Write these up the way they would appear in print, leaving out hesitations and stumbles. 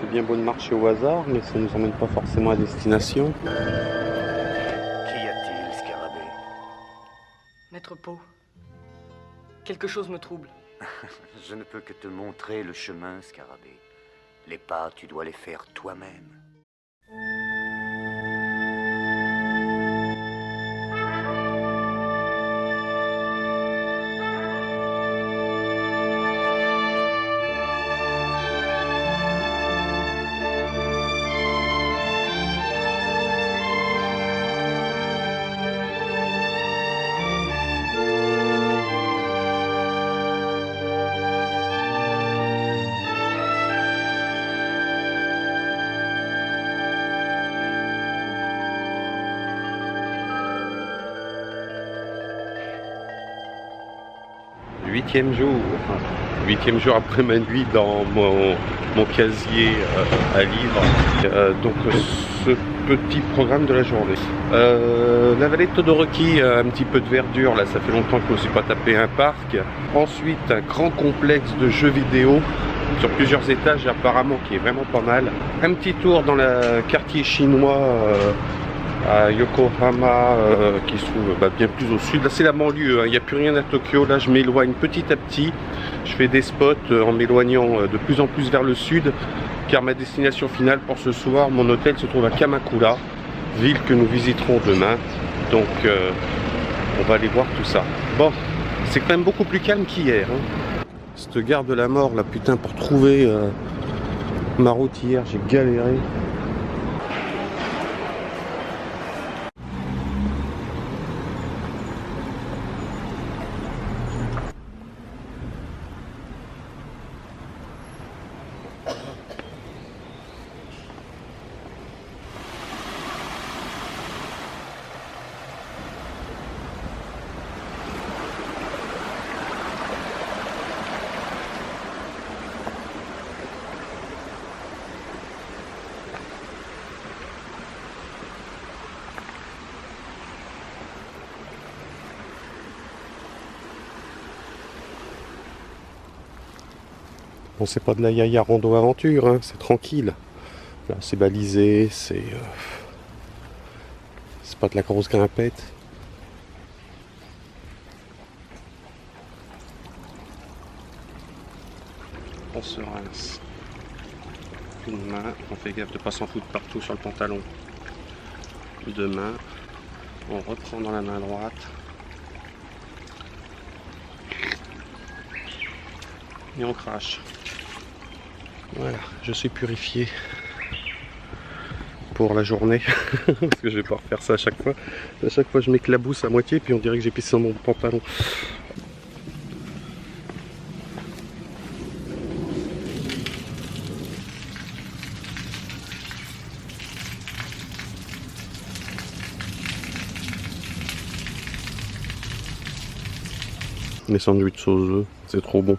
C'est bien beau de marcher au hasard, mais ça ne nous emmène pas forcément à destination. Qu'y a-t-il, Scarabée? Maître Poe, quelque chose me trouble. Je ne peux que te montrer le chemin, Scarabée. Les pas, tu dois les faire toi-même. Huitième jour après ma nuit dans mon casier à livres. Donc ce petit programme de la journée. La vallée de Todoroki, un petit peu de verdure, là ça fait longtemps que je ne me suis pas tapé un parc. Ensuite un grand complexe de jeux vidéo sur plusieurs étages apparemment qui est vraiment pas mal. Un petit tour dans le quartier chinois à Yokohama qui se trouve bien plus au sud. Là c'est la banlieue, il n'y a plus rien à Tokyo. Là je m'éloigne petit à petit. Je fais des spots en m'éloignant de plus en plus vers le sud, car ma destination finale pour ce soir, mon hôtel se trouve à Kamakura, ville que nous visiterons demain. Donc on va aller voir tout ça. Bon, c'est quand même beaucoup plus calme qu'hier. Cette gare de la mort là, putain, pour trouver ma route hier, j'ai galéré. Bon, c'est pas de la yaya rando aventure, hein, c'est tranquille. Là, c'est balisé, c'est pas de la grosse grimpette. On se rince une main, on fait gaffe de pas s'en foutre partout sur le pantalon. Deux mains, on reprend dans la main droite. Et on crache. Voilà, je suis purifié pour la journée. Parce que je vais pas refaire ça à chaque fois. À chaque fois je m'éclabousse à moitié puis on dirait que j'ai pissé dans mon pantalon. Les sandwichs sauce œufs, c'est trop bon.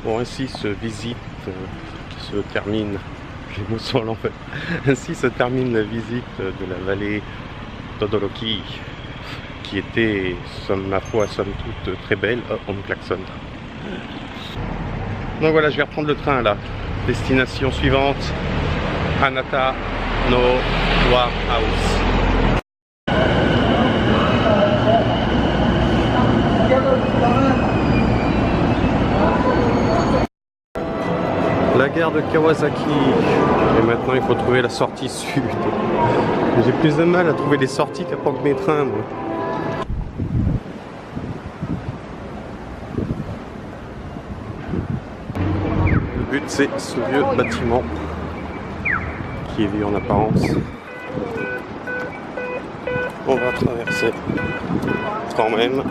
Bon, ainsi se termine. J'ai mon son à l'envers. Ainsi se termine la visite de la vallée Todoroki, qui était, ma foi, somme toute très belle. Oh, on me klaxonne. Donc voilà, je vais reprendre le train là. Destination suivante, Hanata no Wa House. La gare de Kawasaki. Et maintenant il faut trouver la sortie sud. J'ai plus de mal à trouver les sorties qu'à prendre mes trains, moi. Le but c'est ce vieux bâtiment qui est vieux en apparence. On va traverser quand même.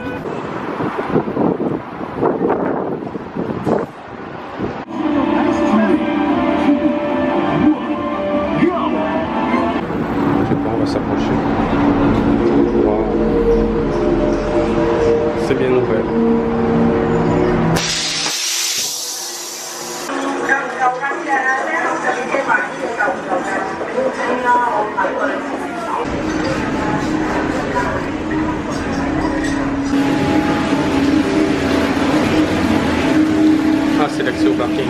s'approcher. Wow. C'est bien ouvert. Ah, c'est l'accès au parking.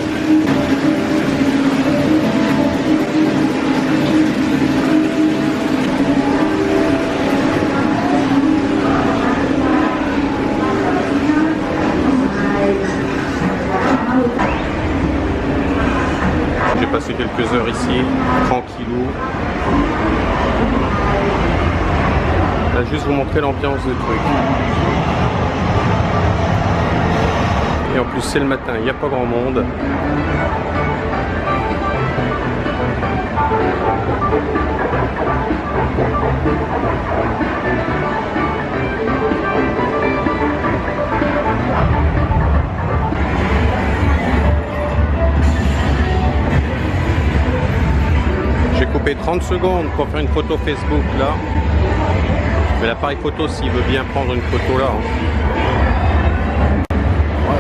J'ai passé quelques heures ici, tranquillou. Là, juste vous montrer l'ambiance du truc. Et en plus c'est le matin, il n'y a pas grand monde. J'ai coupé 30 secondes pour faire une photo Facebook là. Mais l'appareil photo s'il veut bien prendre une photo là.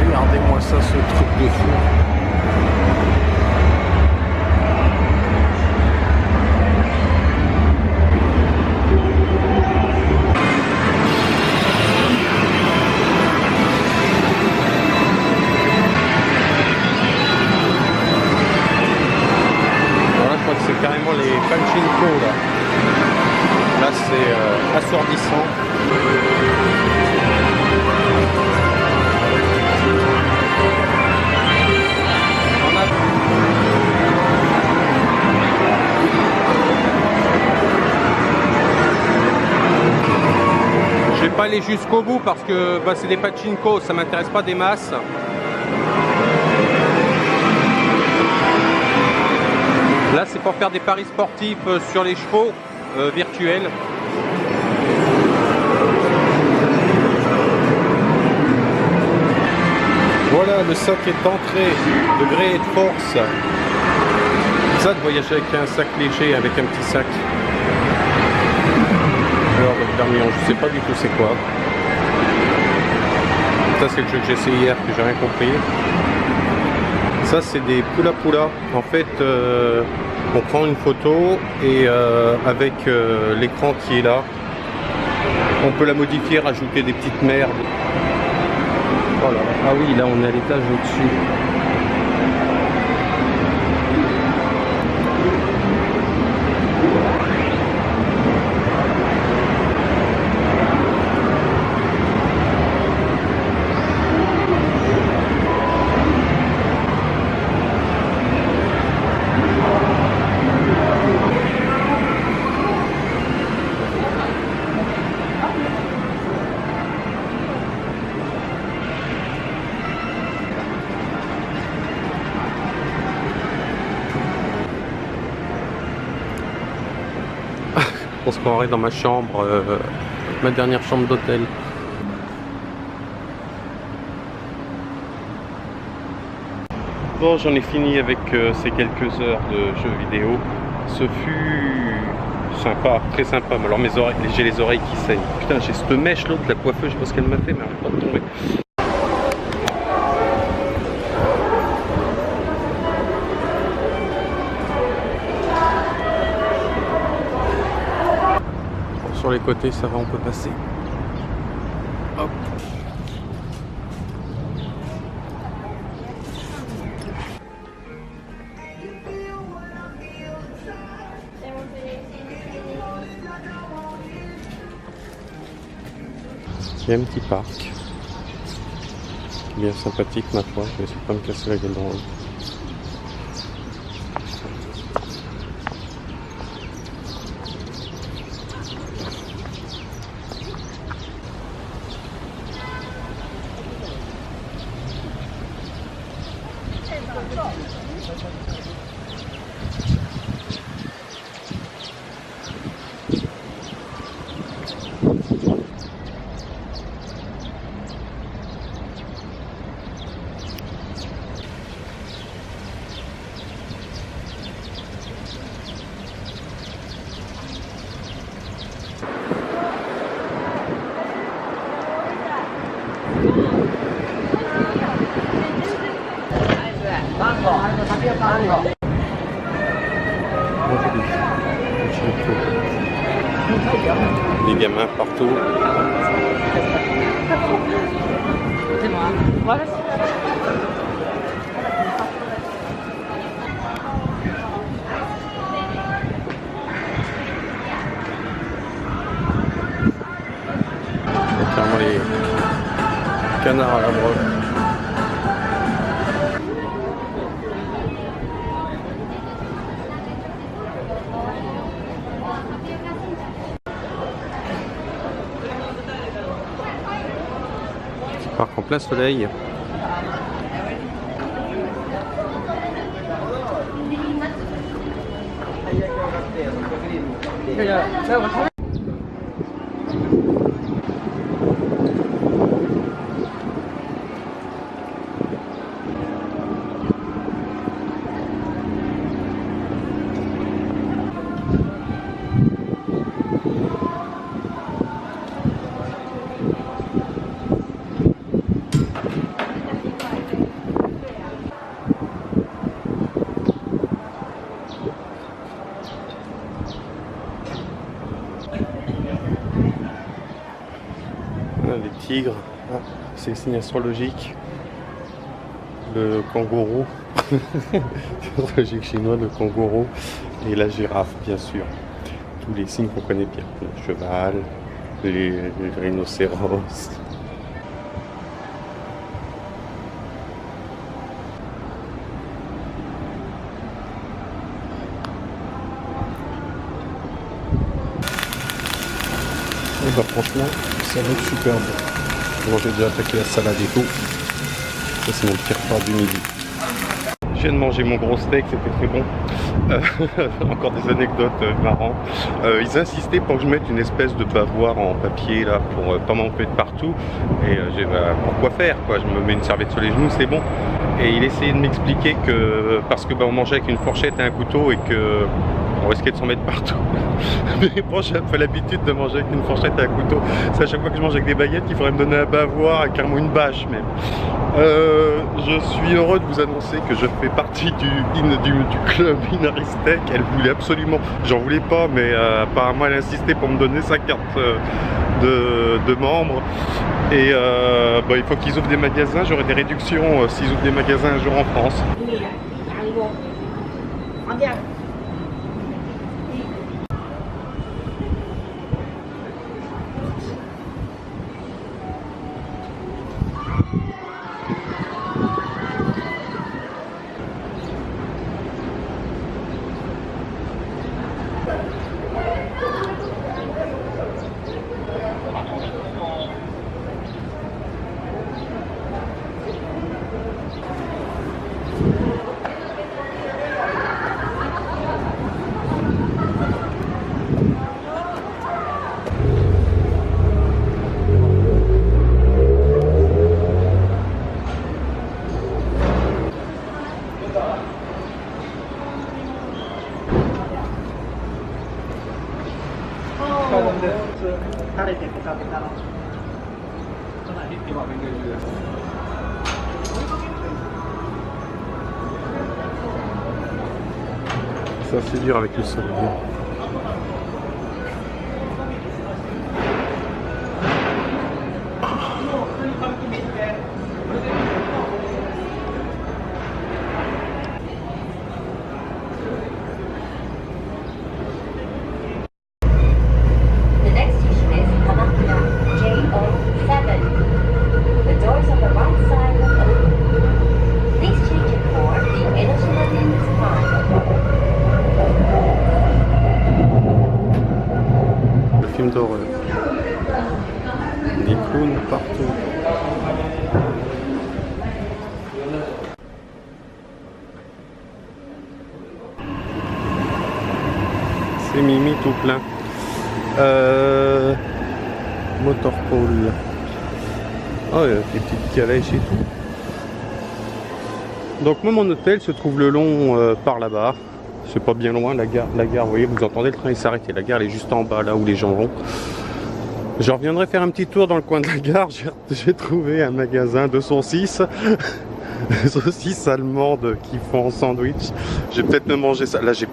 Regardez-moi ça, ce truc de fou. Alors là, je crois que c'est carrément les pachinko là. Là, c'est assourdissant. Je vais pas aller jusqu'au bout parce que bah, c'est des pachinko, ça m'intéresse pas des masses. Là c'est pour faire des paris sportifs sur les chevaux virtuels. Voilà, le sac est entré, degré et de force. Ça de voyager avec un sac léger, avec un petit sac. Alors le fermion, je sais pas du tout c'est quoi. Ça c'est le jeu que j'ai essayé hier que j'ai rien compris. Ça c'est des poula poula. En fait on prend une photo et avec l'écran qui est là, on peut la modifier, rajouter des petites merdes. Voilà. Ah oui, là on est à l'étage au-dessus. On se croirait dans ma chambre, ma dernière chambre d'hôtel. Bon, j'en ai fini avec ces quelques heures de jeux vidéo. Ce fut sympa, très sympa. Alors mes oreilles, j'ai les oreilles qui saignent. Putain, j'ai cette mèche l'autre, la coiffeuse, je sais pas ce qu'elle m'a fait, mais elle arrête pas de tomber. Sur les côtés, ça va, on peut passer. Hop. Il y a un petit parc. Bien sympathique ma foi, je vais essayer de pas me casser la gueule dans l'eau. gâteau. C'est moi. Voilà. Clairement les canards à la broche. Parc en plein soleil. Les tigres, ah, c'est le signe astrologique. Le kangourou, astrologique chinois, le kangourou et la girafe, bien sûr. Tous les signes qu'on connaît bien. Le cheval, les rhinocéros. Et bah franchement, ça va être super bon. Bon, j'ai déjà attaqué la salade et tout. Ça c'est mon petit repas du midi. Je viens de manger mon gros steak, c'était très bon. Encore des anecdotes marrantes. Ils insistaient pour que je mette une espèce de bavoir en papier là pour pas m'en mettre partout. Et j'ai bah, pourquoi faire quoi, je me mets une serviette sur les genoux, c'est bon. Et il essayait de m'expliquer que parce que bah, on mangeait avec une fourchette et un couteau et que on risquait de s'en mettre partout. Mais bon, j'ai pas l'habitude de manger avec une fourchette et un couteau. C'est à chaque fois que je mange avec des baguettes, il faudrait me donner un bavoir et carrément une bâche même. Je suis heureux de vous annoncer que je fais partie du club Inari Steak. Elle voulait absolument, j'en voulais pas, mais apparemment elle insistait pour me donner sa carte de membre. Et bah, il faut qu'ils ouvrent des magasins, j'aurai des réductions s'ils ouvrent des magasins un jour en France. Ça c'est dur avec le soleil. Film d'horreur. Des clowns partout. C'est Mimi tout plein. Motorpole. Oh, il y a des petites calèches et tout. Donc moi mon hôtel se trouve le long par là-bas. C'est pas bien loin, la gare, vous voyez, vous entendez le train il s'arrête, la gare elle est juste en bas là où les gens vont. Je reviendrai faire un petit tour dans le coin de la gare, j'ai trouvé un magasin de saucisses. Saucisses allemandes qui font en sandwich. Je vais peut-être me manger ça. Là j'ai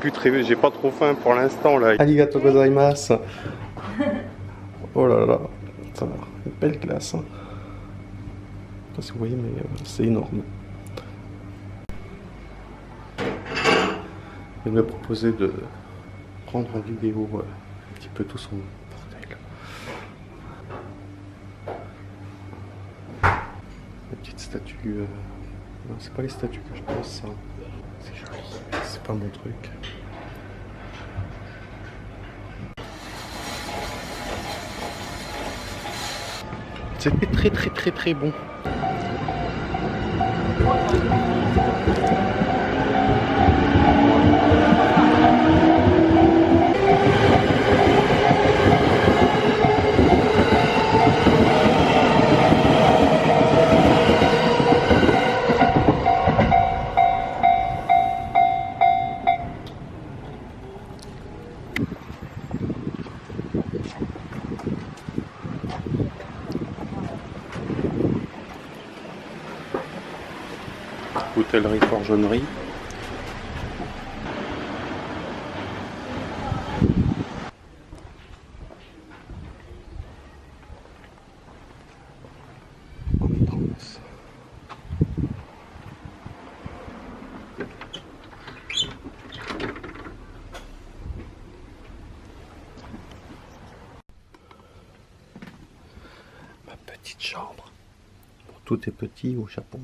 pas trop faim pour l'instant là. Arigato gozaimasu. Oh là là, ça va, une belle glace. Hein. Je sais pas si vous voyez, mais c'est énorme. Il m'a proposé de prendre en vidéo un petit peu tout son bordel. La petite statue. Non, c'est pas les statues que je pense, ça. C'est joli, mais c'est pas mon truc. C'était très bon. Hôtellerie Forgeonnerie. Ma petite chambre. Bon, tout est petit au Japon.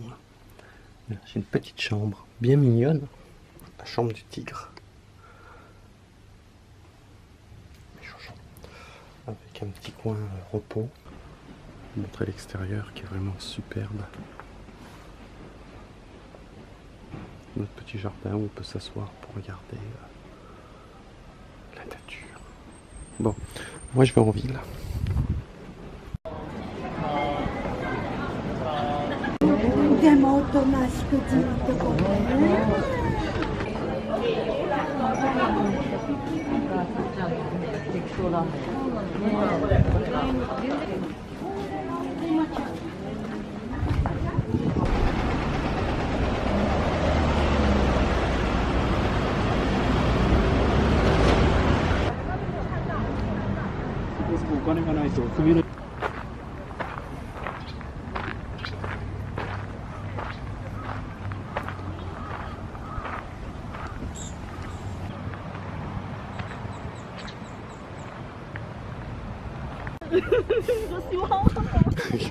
J'ai une petite chambre bien mignonne, la chambre du tigre. Avec un petit coin repos. Je vais montrer l'extérieur qui est vraiment superbe. Notre petit jardin où on peut s'asseoir pour regarder la nature. Bon, moi je vais en ville.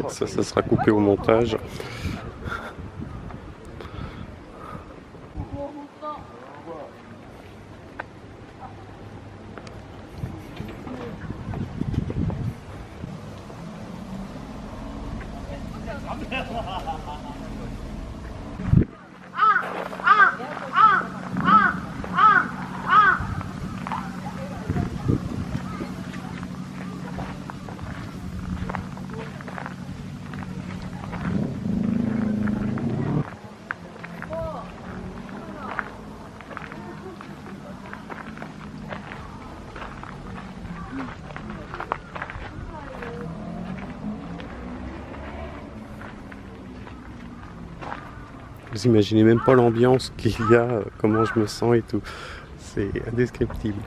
Ça sera coupé au montage. Vous imaginez même pas l'ambiance qu'il y a, comment je me sens et tout. C'est indescriptible.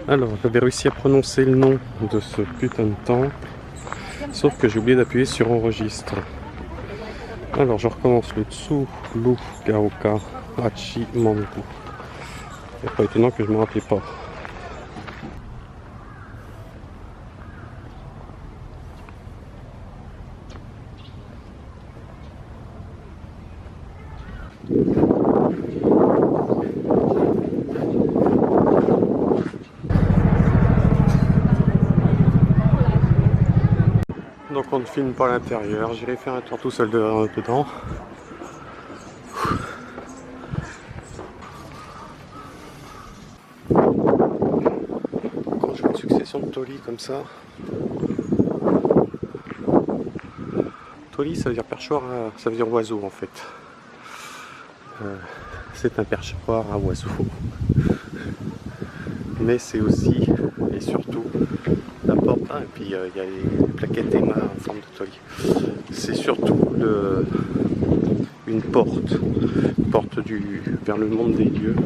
Alors, j'avais réussi à prononcer le nom de ce putain de temple, sauf que j'ai oublié d'appuyer sur enregistre. Alors, je recommence le Tsu-Lu Gaoka Hachi Mangu. C'est pas étonnant que je me rappelais pas. Donc on ne filme pas l'intérieur, j'irai faire un tour tout seul dedans. Quand je vois une succession de tolis comme ça, tolis ça veut dire perchoir, ça veut dire oiseau en fait. C'est un perchoir à oiseaux. Mais c'est aussi et surtout la porte. Et puis il y a les plaquettes Emma en forme de toile. C'est surtout une porte vers le monde des dieux.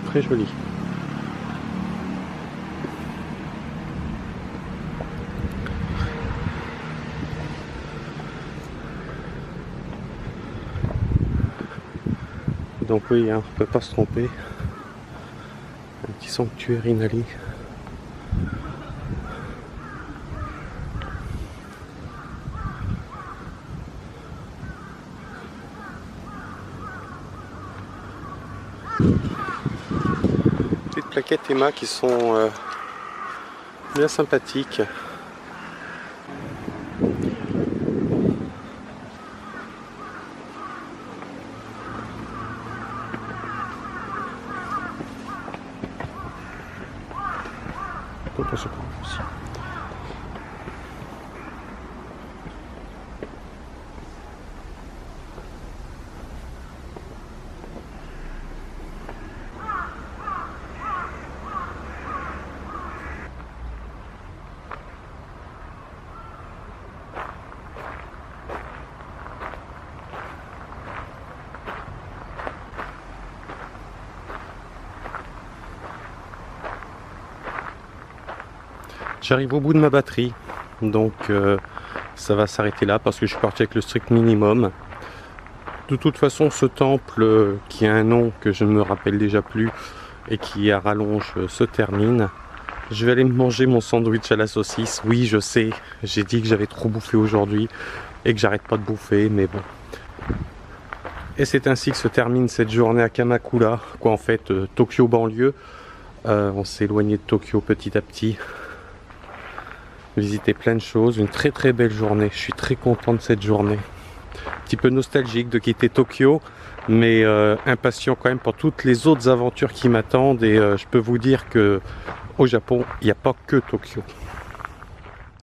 Très joli. Donc oui, hein, on ne peut pas se tromper. Un petit sanctuaire Inali. Petites plaquettes Emma qui sont bien sympathiques. Donc on se prend aussi. J'arrive au bout de ma batterie, donc ça va s'arrêter là parce que je suis parti avec le strict minimum. De toute façon, ce temple qui a un nom que je ne me rappelle déjà plus et qui à rallonge se termine. Je vais aller me manger mon sandwich à la saucisse. Oui, je sais, j'ai dit que j'avais trop bouffé aujourd'hui et que j'arrête pas de bouffer, mais bon. Et c'est ainsi que se termine cette journée à Kamakura, quoi en fait, Tokyo banlieue. On s'est éloigné de Tokyo petit à petit. Visiter plein de choses, une très très belle journée. Je suis très content de cette journée. Un petit peu nostalgique de quitter Tokyo, mais impatient quand même pour toutes les autres aventures qui m'attendent. Et je peux vous dire que au Japon, il n'y a pas que Tokyo.